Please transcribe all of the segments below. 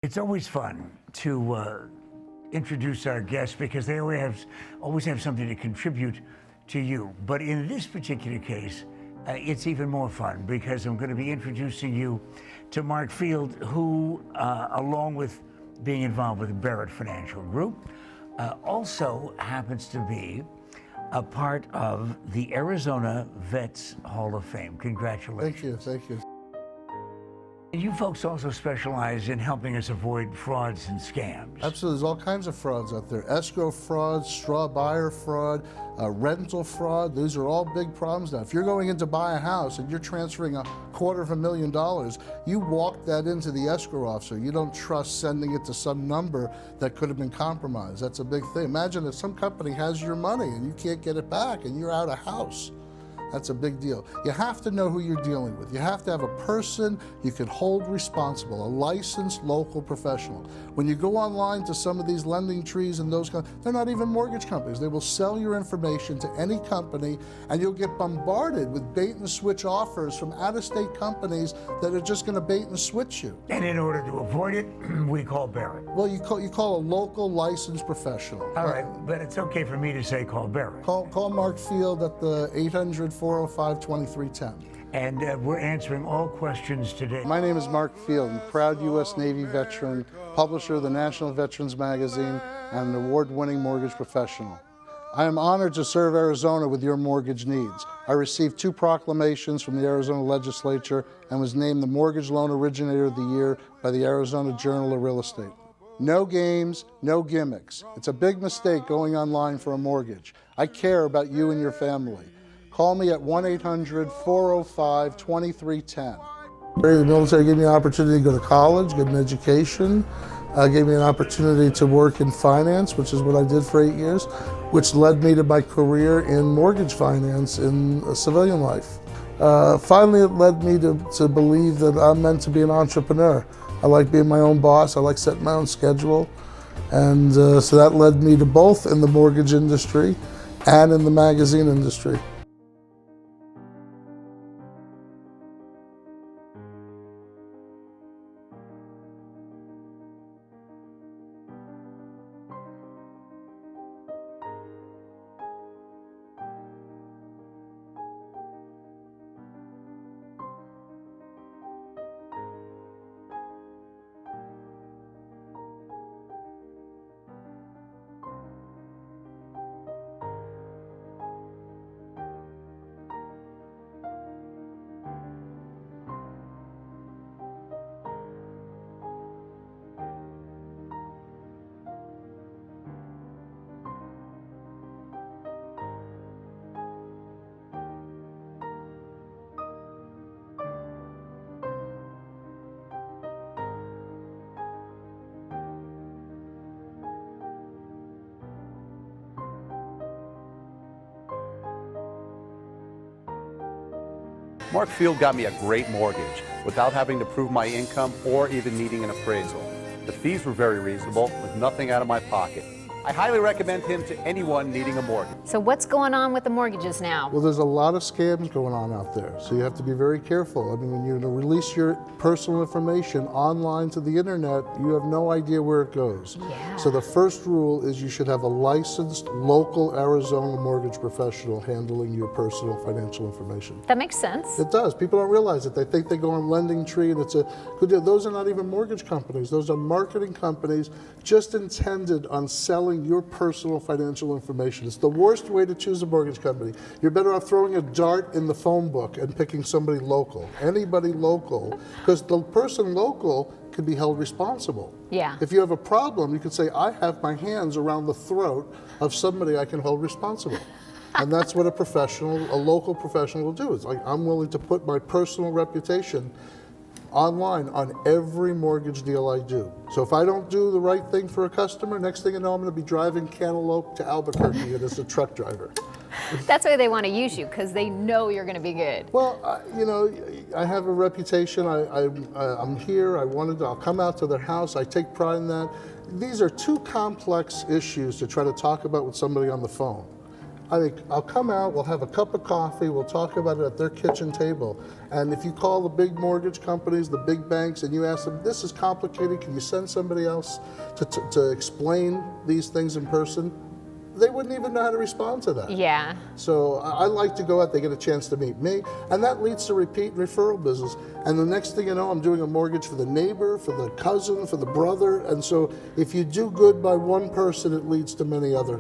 It's always fun to introduce our guests because they always have something to contribute to you. But in this particular case, it's even more fun because I'm going to be introducing you to Mark Field, who, along with being involved with the Barrett Financial Group, also happens to be a part of the Arizona Vets Hall of Fame. Congratulations. Thank you. You folks also specialize in helping us avoid frauds and scams. Absolutely, there's all kinds of frauds out there. Escrow fraud, straw buyer fraud, rental fraud, these are all big problems now. If you're going in to buy a house and you're transferring $250,000, you walk that into the escrow officer. You don't trust sending it to some number that could have been compromised. That's a big thing. Imagine if some company has your money and you can't get it back and you're out of house. That's a big deal. You have to know who you're dealing with. You have to have a person you can hold responsible, a licensed local professional. When you go online to some of these lending trees and those kinds, they're not even mortgage companies. They will sell your information to any company and you'll get bombarded with bait and switch offers from out-of-state companies that are just going to bait and switch you. And in order to avoid it, we call Barrett. Well, you call a local licensed professional. All right, but it's okay for me to say call Barrett. Call Mark Field at the 800-405-2310. And we're answering all questions today. My name is Mark Field, I'm a proud U.S. Navy veteran, publisher of the National Veterans Magazine, and an award-winning mortgage professional. I am honored to serve Arizona with your mortgage needs. I received 2 proclamations from the Arizona legislature and was named the Mortgage Loan Originator of the Year by the Arizona Journal of Real Estate. No games, no gimmicks. It's a big mistake going online for a mortgage. I care about you and your family. Call me at 1-800-405-2310. The military gave me an opportunity to go to college, get an education, gave me an opportunity to work in finance, which is what I did for 8 years, which led me to my career in mortgage finance in civilian life. Finally, it led me to believe that I'm meant to be an entrepreneur. I like being my own boss, I like setting my own schedule, and so that led me to both in the mortgage industry and in the magazine industry. Mark Field got me a great mortgage without having to prove my income or even needing an appraisal. The fees were very reasonable with nothing out of my pocket. I highly recommend him to anyone needing a mortgage. So what's going on with the mortgages now? Well, there's a lot of scams going on out there, so you have to be very careful. I mean, when you're going to release your personal information online to the internet, you have no idea where it goes. Yeah. So the first rule is you should have a licensed local Arizona mortgage professional handling your personal financial information. That makes sense. It does. People don't realize it. They think they go on Lending Tree and it's a good deal. Those are not even mortgage companies. Those are marketing companies just intended on selling your personal financial information. It's the worst way to choose a mortgage company. You're better off throwing a dart in the phone book and picking somebody local, anybody local, because the person local can be held responsible. Yeah. If you have a problem, you could say, I have my hands around the throat of somebody I can hold responsible. And that's what a local professional will do. It's like, I'm willing to put my personal reputation online on every mortgage deal I do. So if I don't do the right thing for a customer, next thing you know, I'm going to be driving Cantaloupe to Albuquerque as a truck driver. That's why they want to use you, because they know you're going to be good. Well, you know, I have a reputation. I'm here. I'll come out to their house. I take pride in that. These are too complex issues to try to talk about with somebody on the phone. I mean, I'll come out, we'll have a cup of coffee, we'll talk about it at their kitchen table. And if you call the big mortgage companies, the big banks, and you ask them, this is complicated, can you send somebody else to explain these things in person? They wouldn't even know how to respond to that. Yeah. So I like to go out, they get a chance to meet me, and that leads to repeat referral business. And the next thing you know, I'm doing a mortgage for the neighbor, for the cousin, for the brother. And so if you do good by one person, it leads to many other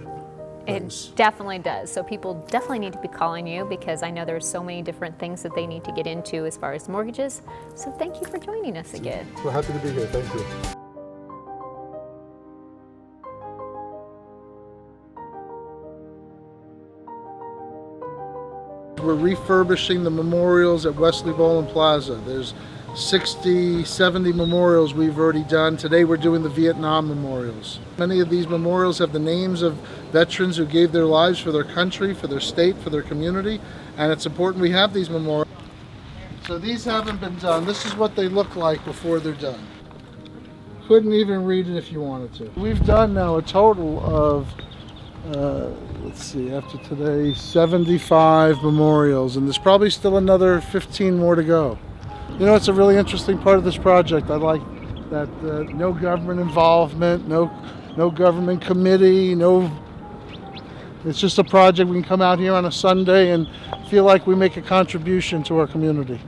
things. It definitely does. So people definitely need to be calling you, because I know there's so many different things that they need to get into as far as mortgages. So thank you for joining us again. We're happy to be here. Thank you. We're refurbishing the memorials at Wesley Bowling Plaza. There's 60, 70 memorials we've already done. Today we're doing the Vietnam memorials. Many of these memorials have the names of veterans who gave their lives for their country, for their state, for their community, and it's important we have these memorials. So these haven't been done. This is what they look like before they're done. Couldn't even read it if you wanted to. We've done now a total of let's see, after today, 75 memorials, and there's probably still another 15 more to go. You know, it's a really interesting part of this project. I like that no government involvement, no government committee, it's just a project we can come out here on a Sunday and feel like we make a contribution to our community.